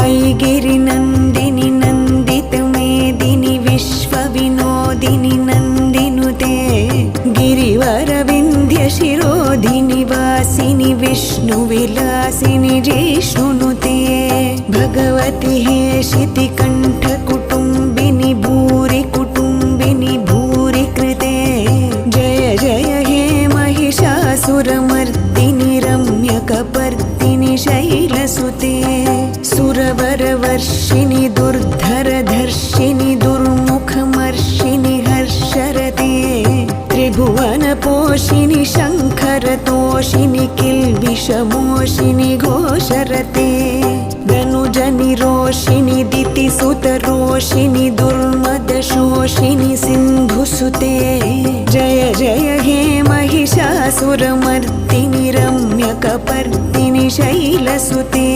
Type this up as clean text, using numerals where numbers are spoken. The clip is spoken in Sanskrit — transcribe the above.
ऐगिरिनन्दिनि नन्दितमेदिनि विश्वविनोदिनि नन्दिनुते गिरिवरविन्ध्यशिरोधिनि वासिनि विष्णुविलासिनि जिष्णुनुते भगवति हेशितिकण्ठकुटुम्बिनि भूरि कुटुम्बिनि भूरि कृते जय जय हे महिषासुरमर्दिनि रम्यकपर्दिनि शैलसुते सुरवरवर्षिणि दुर्धरधर्षिणि दुर्मुखमर्षिणि हर्षरते त्रिभुवनपोषिणि शङ्खरतोषिणि किल्बिषमोषिणि घोषरते धनुजनिरोषिणि दितिसुतरोषिणि दुर्मदशोषिणि सिन्धुसुते जय जय हे महिषासुरमर्दिनि रम्यकपर्दिनि शैलसुते